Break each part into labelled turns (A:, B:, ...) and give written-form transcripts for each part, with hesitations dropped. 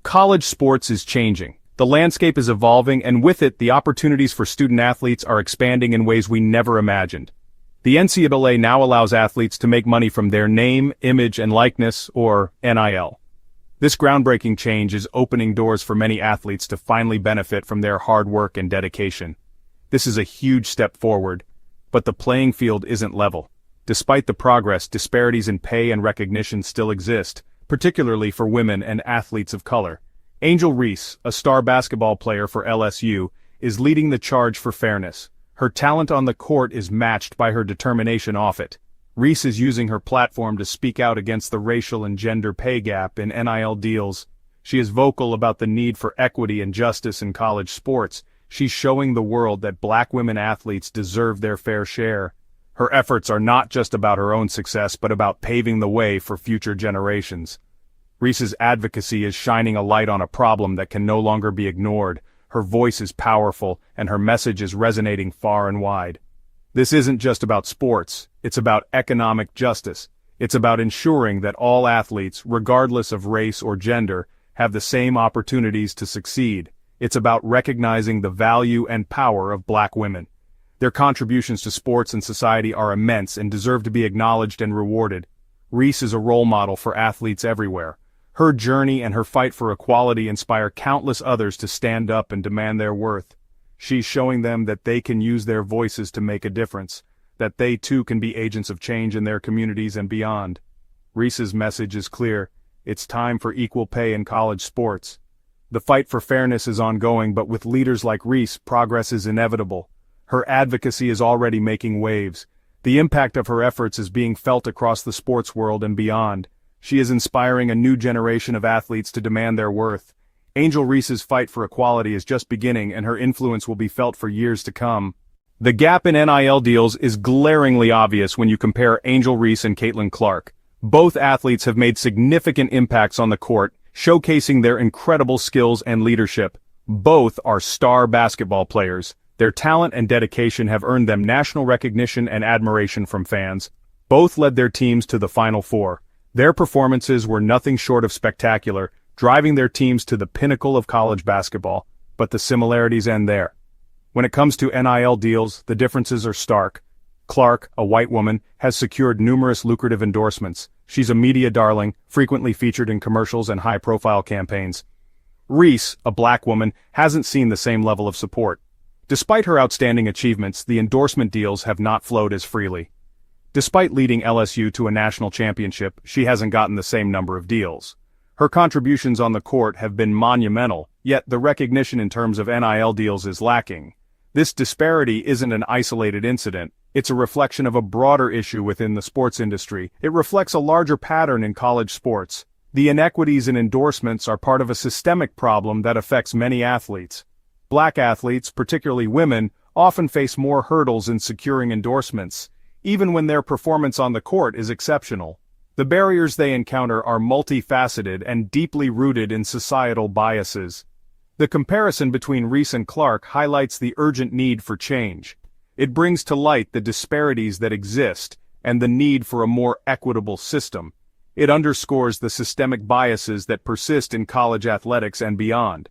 A: College sports is changing. The landscape is evolving, and with it, the opportunities for student athletes are expanding in ways we never imagined. The NCAA now allows athletes to make money from their name, image, and likeness, or NIL. This groundbreaking change is opening doors for many athletes to finally benefit from their hard work and dedication. This is a huge step forward, but the playing field isn't level. Despite the progress, disparities in pay and recognition still exist, particularly for women and athletes of color. Angel Reese, a star basketball player for LSU, is leading the charge for fairness. Her talent on the court is matched by her determination off it. Reese is using her platform to speak out against the racial and gender pay gap in NIL deals. She is vocal about the need for equity and justice in college sports. She's showing the world that Black women athletes deserve their fair share. Her efforts are not just about her own success, but about paving the way for future generations. Reese's advocacy is shining a light on a problem that can no longer be ignored. Her voice is powerful, and her message is resonating far and wide. This isn't just about sports, it's about economic justice. It's about ensuring that all athletes, regardless of race or gender, have the same opportunities to succeed. It's about recognizing the value and power of Black women. Their contributions to sports and society are immense and deserve to be acknowledged and rewarded. Reese is a role model for athletes everywhere. Her journey and her fight for equality inspire countless others to stand up and demand their worth. She's showing them that they can use their voices to make a difference, that they too can be agents of change in their communities and beyond. Reese's message is clear. It's time for equal pay in college sports. The fight for fairness is ongoing, but with leaders like Reese, progress is inevitable. Her advocacy is already making waves. The impact of her efforts is being felt across the sports world and beyond. She is inspiring a new generation of athletes to demand their worth. Angel Reese's fight for equality is just beginning, and her influence will be felt for years to come. The gap in NIL deals is glaringly obvious when you compare Angel Reese and Caitlin Clark. Both athletes have made significant impacts on the court, showcasing their incredible skills and leadership. Both are star basketball players. Their talent and dedication have earned them national recognition and admiration from fans. Both led their teams to the Final Four. Their performances were nothing short of spectacular, driving their teams to the pinnacle of college basketball, but the similarities end there. When it comes to NIL deals, the differences are stark. Clark, a white woman, has secured numerous lucrative endorsements. She's a media darling, frequently featured in commercials and high-profile campaigns. Reese, a Black woman, hasn't seen the same level of support. Despite her outstanding achievements, the endorsement deals have not flowed as freely. Despite leading LSU to a national championship, she hasn't gotten the same number of deals. Her contributions on the court have been monumental, yet the recognition in terms of NIL deals is lacking. This disparity isn't an isolated incident. It's a reflection of a broader issue within the sports industry. It reflects a larger pattern in college sports. The inequities in endorsements are part of a systemic problem that affects many athletes. Black athletes, particularly women, often face more hurdles in securing endorsements, even when their performance on the court is exceptional. The barriers they encounter are multifaceted and deeply rooted in societal biases. The comparison between Reese and Clark highlights the urgent need for change. It brings to light the disparities that exist and the need for a more equitable system. It underscores the systemic biases that persist in college athletics and beyond.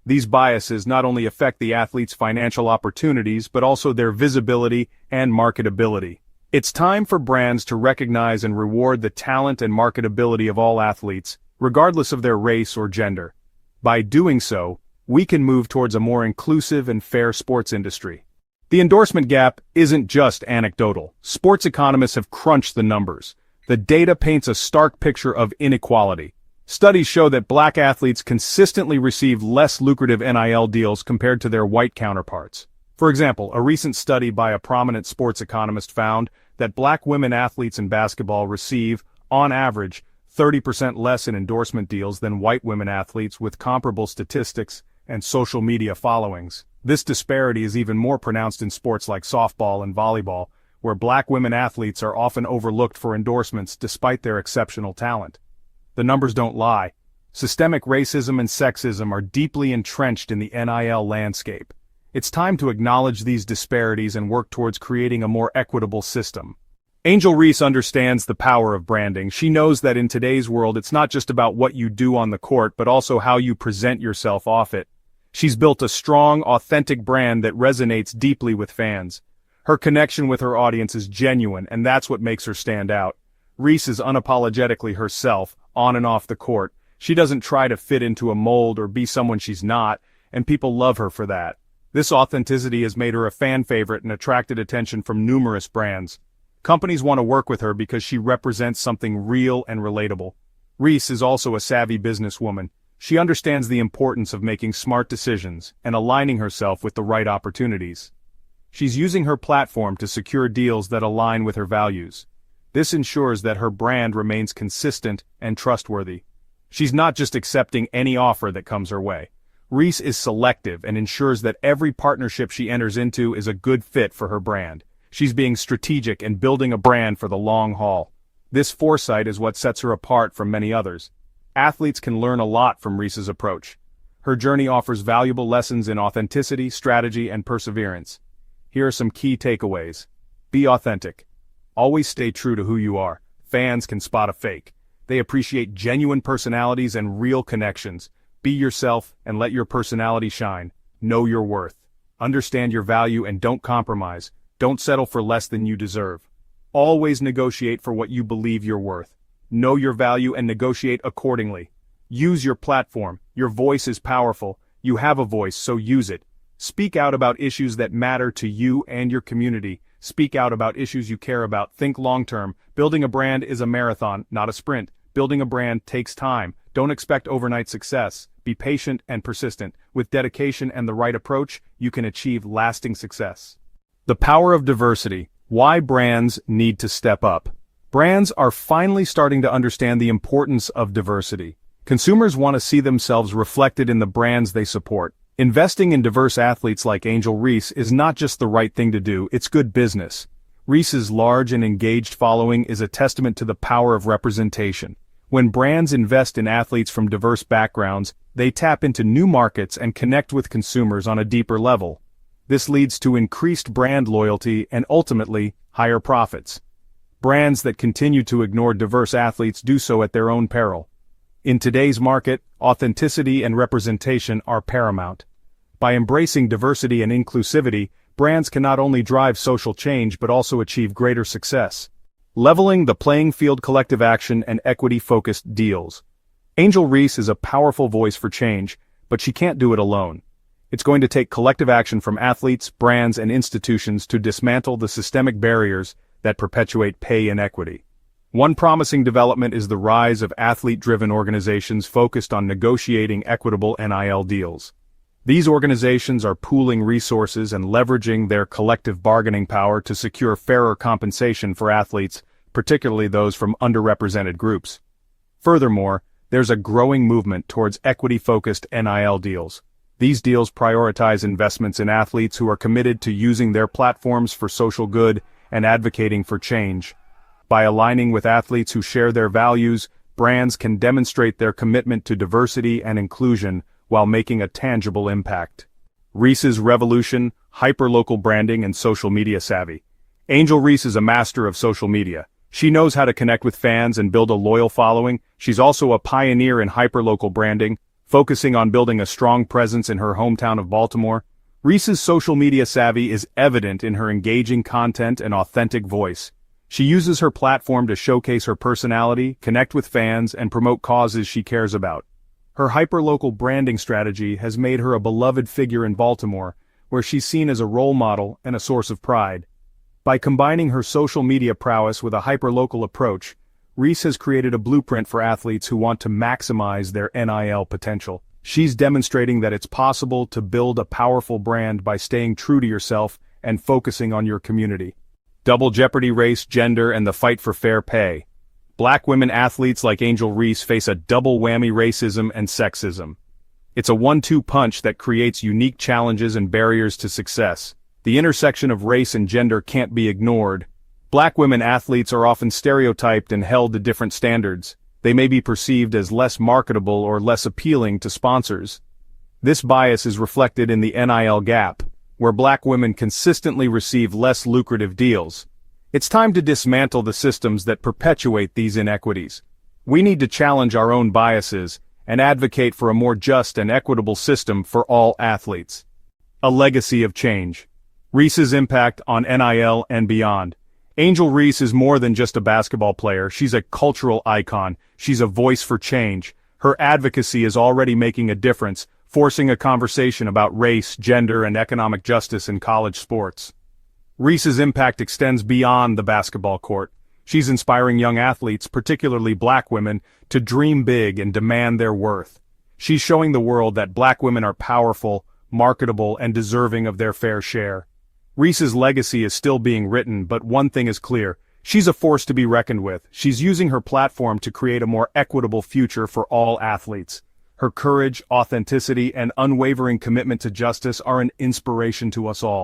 A: These biases not only affect the athletes' financial opportunities but also their visibility and marketability. It's time for brands to recognize and reward the talent and marketability of all athletes, regardless of their race or gender. By doing so, we can move towards a more inclusive and fair sports industry. The endorsement gap isn't just anecdotal. Sports economists have crunched the numbers. The data paints a stark picture of inequality. Studies show that Black athletes consistently receive less lucrative NIL deals compared to their white counterparts. For example, a recent study by a prominent sports economist found that Black women athletes in basketball receive, on average, 30% less in endorsement deals than white women athletes with comparable statistics and social media followings. This disparity is even more pronounced in sports like softball and volleyball, where Black women athletes are often overlooked for endorsements despite their exceptional talent. The numbers don't lie. Systemic racism and sexism are deeply entrenched in the NIL landscape. It's time to acknowledge these disparities and work towards creating a more equitable system. Angel Reese understands the power of branding. She knows that in today's world it's not just about what you do on the court but also how you present yourself off it. She's built a strong, authentic brand that resonates deeply with fans. Her connection with her audience is genuine, and that's what makes her stand out. Reese is unapologetically herself, on and off the court. She doesn't try to fit into a mold or be someone she's not, and people love her for that. This authenticity has made her a fan favorite and attracted attention from numerous brands. Companies want to work with her because she represents something real and relatable. Reese is also a savvy businesswoman. She understands the importance of making smart decisions and aligning herself with the right opportunities. She's using her platform to secure deals that align with her values. This ensures that her brand remains consistent and trustworthy. She's not just accepting any offer that comes her way. Reese is selective and ensures that every partnership she enters into is a good fit for her brand. She's being strategic and building a brand for the long haul. This foresight is what sets her apart from many others. Athletes can learn a lot from Reese's approach. Her journey offers valuable lessons in authenticity, strategy, and perseverance. Here are some key takeaways. Be authentic. Always stay true to who you are. Fans can spot a fake. They appreciate genuine personalities and real connections. Be yourself and let your personality shine. Know your worth. Understand your value and don't compromise. Don't settle for less than you deserve. Always negotiate for what you believe you're worth. Know your value and negotiate accordingly. Use your platform. Your voice is powerful. You have a voice, so use it. Speak out about issues that matter to you and your community. Speak out about issues you care about. Think long-term. Building a brand is a marathon, not a sprint. Building a brand takes time. Don't expect overnight success. Be patient and persistent. With dedication and the right approach, you can achieve lasting success. The power of diversity. Why brands need to step up. Brands are finally starting to understand the importance of diversity. Consumers want to see themselves reflected in the brands they support. Investing in diverse athletes like Angel Reese is not just the right thing to do, it's good business. Reese's large and engaged following is a testament to the power of representation. When brands invest in athletes from diverse backgrounds, they tap into new markets and connect with consumers on a deeper level. This leads to increased brand loyalty and ultimately, higher profits. Brands that continue to ignore diverse athletes do so at their own peril. In today's market, authenticity and representation are paramount. By embracing diversity and inclusivity, brands can not only drive social change but also achieve greater success. Leveling the playing field. Collective action and equity-focused deals. Angel Reese is a powerful voice for change, but she can't do it alone. It's going to take collective action from athletes, brands, and institutions to dismantle the systemic barriers that perpetuate pay inequity. One promising development is the rise of athlete-driven organizations focused on negotiating equitable NIL deals. These organizations are pooling resources and leveraging their collective bargaining power to secure fairer compensation for athletes, particularly those from underrepresented groups. Furthermore, there's a growing movement towards equity-focused NIL deals. These deals prioritize investments in athletes who are committed to using their platforms for social good and advocating for change. By aligning with athletes who share their values, brands can demonstrate their commitment to diversity and inclusion while making a tangible impact. Reese's revolution, hyperlocal branding and social media savvy. Angel Reese is a master of social media. She knows how to connect with fans and build a loyal following. She's also a pioneer in hyperlocal branding, focusing on building a strong presence in her hometown of Baltimore. Reese's social media savvy is evident in her engaging content and authentic voice. She uses her platform to showcase her personality, connect with fans, and promote causes she cares about. Her hyperlocal branding strategy has made her a beloved figure in Baltimore, where she's seen as a role model and a source of pride. By combining her social media prowess with a hyperlocal approach, Reese has created a blueprint for athletes who want to maximize their NIL potential. She's demonstrating that it's possible to build a powerful brand by staying true to yourself and focusing on your community. Double jeopardy. Race, gender, and the fight for fair pay. Black women athletes like Angel Reese face a double whammy: racism and sexism. It's a 1-2 punch that creates unique challenges and barriers to success. The intersection of race and gender can't be ignored. Black women athletes are often stereotyped and held to different standards. They may be perceived as less marketable or less appealing to sponsors. This bias is reflected in the NIL Gap, where black women consistently receive less lucrative deals. It's time to dismantle the systems that perpetuate these inequities. We need to challenge our own biases and advocate for a more just and equitable system for all athletes. A legacy of change. Reese's impact on NIL and beyond. Angel Reese is more than just a basketball player, she's a cultural icon, she's a voice for change. Her advocacy is already making a difference, forcing a conversation about race, gender, and economic justice in college sports. Reese's impact extends beyond the basketball court. She's inspiring young athletes, particularly black women, to dream big and demand their worth. She's showing the world that black women are powerful, marketable, and deserving of their fair share. Reese's legacy is still being written, but one thing is clear. She's a force to be reckoned with. She's using her platform to create a more equitable future for all athletes. Her courage, authenticity, and unwavering commitment to justice are an inspiration to us all.